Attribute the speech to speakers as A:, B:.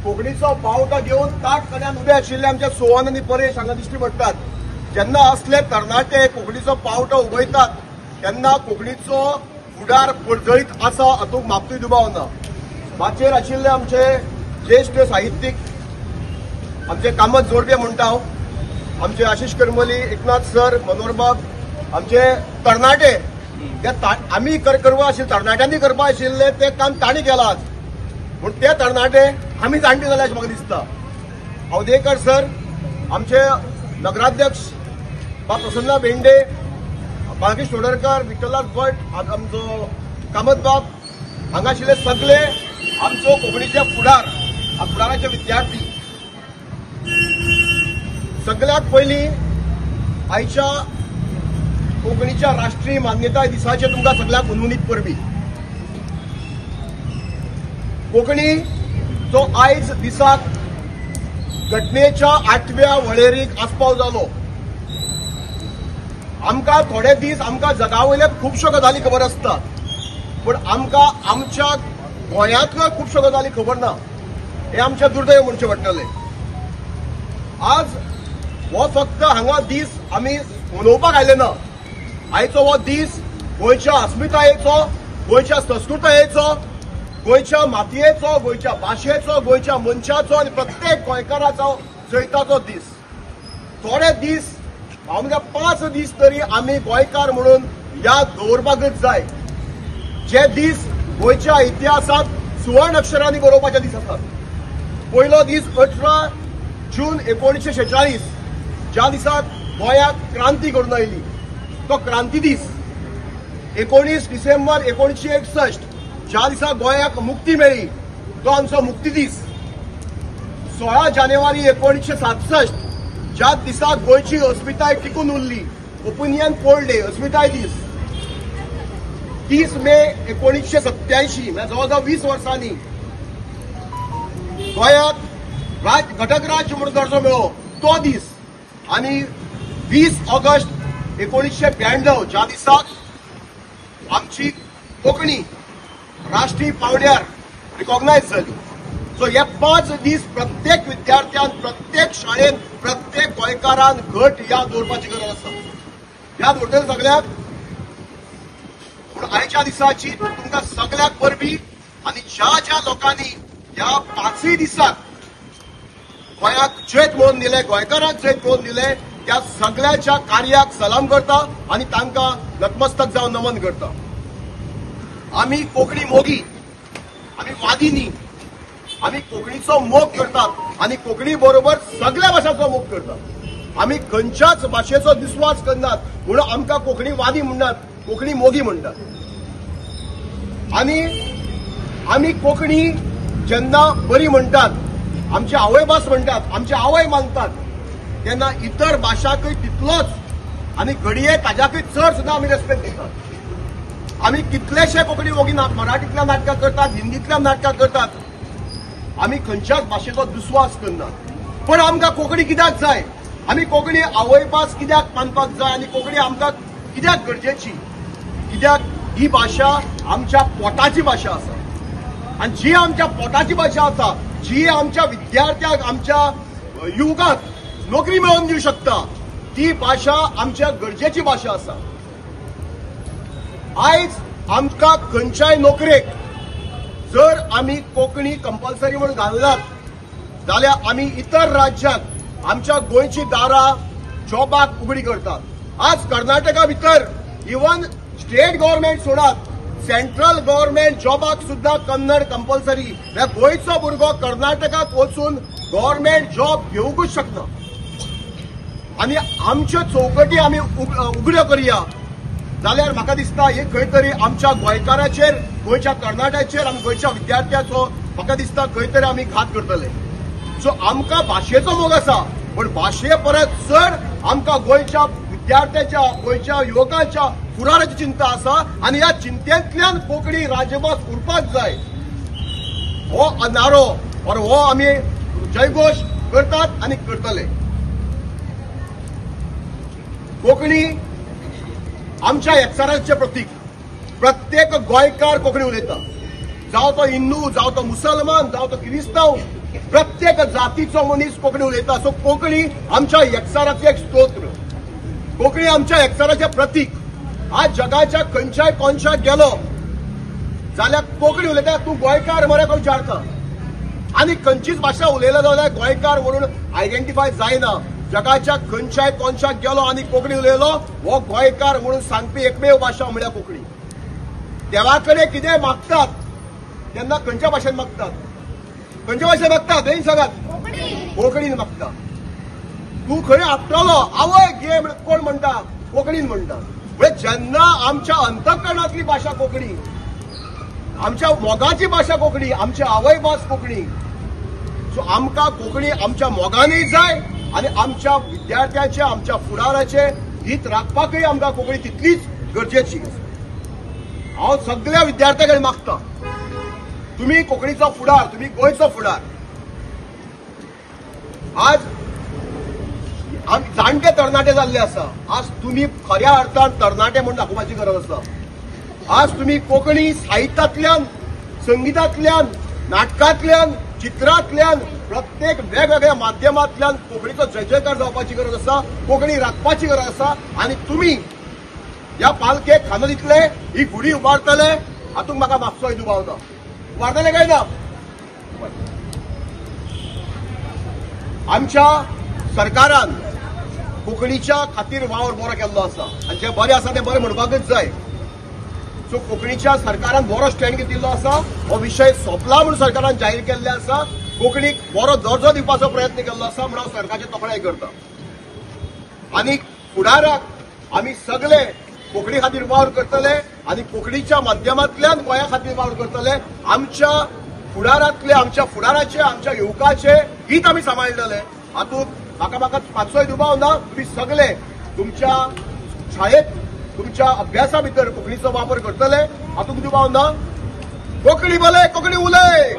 A: कोंकणीचो पावटो घेवन ताट कड्यान उबे आशिल्ले आमच्या सोहन आनी परेश हांगा दिश्टी पडटात. जेन्ना असले तरणाटे कोंकणीचो पावटो उबयतात तेन्ना कोंकणीचो फुडार पडजळीत आसा हातूंत मापतूय दुबाव ना. माचयेर आशिल्ले आमचे ज्येष्ठ साहित्यीक आमचे कामत जोडपे म्हणटा हांव, आमचे आशिश करमली, एकनाथ सर, मनोहर बाब, आमचे तरणाटे आमी करपा आशिल्ले तरणाट्यांनी करपा आशिल्ले ते काम तांणी केलां आज. पूण ते तरणाटे आमी जाणटे जाले अशें म्हाका दिसता. अवधेकर सर, आमचे नगराध्यक्ष बा प्रसन्न बेंडे, बाळकृष्ण तोडरकर, विठ्ठलदास भट, आमचो कामत बाब हांगा आशिल्ले सगळे आमचो कोंकणीचे फुडाराचे विद्यार्थी. सगळ्यात पयलीं आयच्या कोंकणीच्या राष्ट्रीय मान्यताय दिसाचे तुमकां सगळ्यांक उन्मुनीत करपी. कोंकणी जो आयज दिसाक घटनेच्या 8व्या वळेरीक आस्पाव जालो. आमकां थोडे दीस आमकां जगावयले खुबश्यो गजाली खबर आसतात, पूण आमकां आमच्या गोंयांतल्यो खुबश्यो गजाली खबर ना. हे आमचें दुर्दैव म्हणचें पडटलें. आज हो फक्त हांगा दीस आमी मनोवपाक आयले ना. आयचो हो दीस गोंयच्या अस्मितायेचो, गोंयच्या संस्कृतायेचो, गोंयच्या मातयेचो, गोंयच्या भाशेचो, गोंयच्या मनशाचो आनी प्रत्येक गोंयकाराचो जैताचो दीस. थोडे दीस आमकां 5 दीस तरी आमी गोंयकार म्हणून याद दवरपाकच जाय. जे दीस गोंयच्या इतिहासांत सुवर्ण अक्षरांनी बरोवपाचे दीस आसात. पयलो दीस 18 जून 1946 ज्या दिसाक गोंयाक क्रांती घडून आयली, तो क्रांती दीस. 19 डिसेंबर 1961 ज्या दिसा गोंयाक मुक्ती मेळ्ळी, तो आमचो मुक्ती दीस. 16 जानेवारी 1967 ज्या दिसा गोंयची अस्मिताय टिकून उरली, ओपिनियन पोल डे, अस्मिताय दीस. 30 मे 1987 जवळजवळ 20 वर्सांनी गोंयाक घटक राज्य म्हणून दर्जो मेळ्ळो, तो दीस. आनी 20 ऑगस्ट 1992 ज्या दिसाक आमची कोंकणी राष्ट्रीय पावड्यार रिकॉग्नायज जाली. सो हे 5 दीस प्रत्येक विद्यार्थ्यान, प्रत्येक शाळेन, प्रत्येक गोंयकारान घट याद दवरपाची गरज आसा. याद उरतले सगळ्याक. पूण आयच्या दिसाची तुमकां सगळ्याक परबी आनी ज्या ज्या लोकांनी ह्या 5 दिसाक गोंयाक जैत म्हणून दिले, गोंयकारांक जैत म्हणून दिले, त्या सगळ्याच्या कार्याक सलाम करता आनी तांकां नतमस्तक जावन नमन करता. आमी कोंकणी मोगी, आमी वादी न्ही, आमी कोंकणीचो मोग करतात आनी कोंकणी बरोबर सगळ्या भाशांचो मोग करतात. आमी खंयच्याच भाशेचो दुस्वास करनात म्हणून आमकां कोंकणी वादी म्हणनात, कोंकणी मोगी म्हणटात. आनी आमी कोंकणी जेन्ना बरी म्हणटात, आमची आवयभास म्हणटात, आमची आवय मानतात, तेन्ना इतर भाशांकय तितलोच आनी घडये ताज्याकय चड सुद्दां आमी रेस्पेक्ट दितात. आमी कितलेशे कोंकणी मोगी मराठींतल्यान नाटकां करतात, हिंदींतल्यान नाटकां करतात. आमी खंयच्याच भाशेचो दुस्वास करनात. पण आमकां कोंकणी कित्याक जाय, आमी कोंकणी आवयभास कित्याक मानपाक जाय आनी कोंकणी आमकां कित्याक गरजेची? कित्याक ही भाशा आमच्या पोटाची भाशा आसा. आनी जी आमच्या पोटाची भाशा आसा, जी आमच्या विद्यार्थ्यांक, आमच्या युवकांक नोकरी मेळोवन दिवंक शकता, ती भाशा आमच्या गरजेची भाशा आसा. आयज आमकां खंयच्याय नोकरेक जर आमी कोंकणी कंपल्सरी म्हणून घालनात जाल्यार आमी इतर राज्यांक आमच्या गोंयची दारां जॉबाक उगडी करतात. आज कर्नाटका भितर इवन स्टेट गव्हर्नमेंट सोडात, सेंट्रल गव्हर्नमेंट जॉबाक सुद्धा कन्नड कंपल्सरी. गोंयचो भुरगो कर्नाटकाक वचून गव्हर्नमेंट जॉब घेवंकूच शकना. आनी आमच्यो चौकटी आमी उगड्यो करया जाल्यार म्हाका दिसता हे खंय तरी आमच्या गोंयकाराचेर, गोंयच्या तरणाट्याचेर आनी गोंयच्या विद्यार्थ्याचो म्हाका दिसता खंय तरी आमी घात करतले. सो आमकां भाशेचो मोग आसा, पण भाशे परस चड आमकां गोंयच्या विद्यार्थ्याच्या, गोंयच्या युवकांच्या फुडाराची चिंता आसा आनी ह्या चिंतेंतल्यान कोंकणी राजभास उरपाक जाय. हो नारो और हो आमी जयघोश करतात आनी करतले. कोंकणी आमच्या एकचाराचें प्रतीक. प्रत्येक गोंयकार कोंकणी उलयता, जावं तो हिंदू, जावं तो मुसलमान, जावं तो क्रिस्तांव, प्रत्येक जातीचो मनीस कोंकणी उलयता. सो कोंकणी आमच्या एकचाराचें एक स्तोत्र, कोंकणी आमच्या एकचाराचें प्रतीक. आज जगाच्या खंयच्याय कोनशाक गेलो जाल्यार कोंकणी उलयता तूं गोंयकार मरे कोण विचारता. आनी खंयचीच भाशा उलयला जाल्यार गोंयकार म्हणून आयडेंटिफाय जायना. जगाच्या खंयच्याय कोनशाक गेलो आनी कोंकणी उलयलो हो गोंयकार म्हणून सांगपी एकमेव भाशा म्हळ्यार कोंकणी. देवा कडेन कितें मागतात तेन्ना खंयच्या भाशेन मागतात? खंयच्या भाशेन मागतात? हें सांगात. कोंकणीन मागता. तूं खंय आपटलो आवय घे कोण म्हणटा? कोंकणीन म्हणटा. म्हणजे जेन्ना आमच्या अंतकरणातली भाशा कोंकणी, आमच्या मोगाची भाशा कोंकणी, आमची आवय भास कोंकणी. सो आमकां कोंकणी आमच्या मोगानय जाय आनी आमच्या विद्यार्थ्याचे, आमच्या फुडाराचे हीत राखपाकय आमकां कोंकणी तितलीच गरजेची. हांव सगळ्या विद्यार्थ्यां कडेन मागता, तुम्ही कोंकणीचो फुडार, तुम्ही गोंयचो फुडार. आज आमी जाणटे तरणाटे जाल्ले आसा. आज तुम्ही खऱ्या अर्थान तरणाटे म्हणून दाखोवपाची गरज आसा. आज तुम्ही कोंकणी साहित्यांतल्यान, संगीतांतल्यान, नाटकांतल्यान, चित्रांतल्यान, प्रत्येक वेगवेगळ्या माध्यमांतल्यान कोंकणीचो जय जयकार जावपाची गरज आसा, कोंकणी राखपाची गरज आसा. आनी तुम्ही ह्या पालखेक खांदो दितले, ही गुडी उबारतले, हातूंत म्हाका मातसोय दुबाव ना. उबारतले काय ना? आमच्या सरकारान कोंकणीच्या खातीर वावर बरो केल्लो आसा आनी जे बरें आसा तें बरें म्हणपाकच जाय. सो कोंकणीच्या सरकारान बरो स्टँड घेतिल्लो आसा. हो विशय सोंपला म्हणून सरकारान जाहीर केल्ले आसा. कोंकणीक बरो दर्जो दिवपाचो प्रयत्न केल्लो आसा म्हणून हांव सरकाराचे तोखणाय करता. आनी फुडाराक आमी सगळे कोंकणी खातीर वावर करतले आनी कोंकणीच्या माध्यमांतल्यान गोंया खातीर वावर करतले. आमच्या फुडारांतले, आमच्या फुडाराचे, आमच्या युवकाचे हीत आमी सांबाळटले. हातूंत म्हाका मातसोय दुबाव ना. तुम्ही सगळे तुमच्या शाळेत, तुमच्या अभ्यासा भितर कोंकणीचो वापर करतले, हातूंत दुबाव ना. कोंकणी बोले, कोंकणी उलय.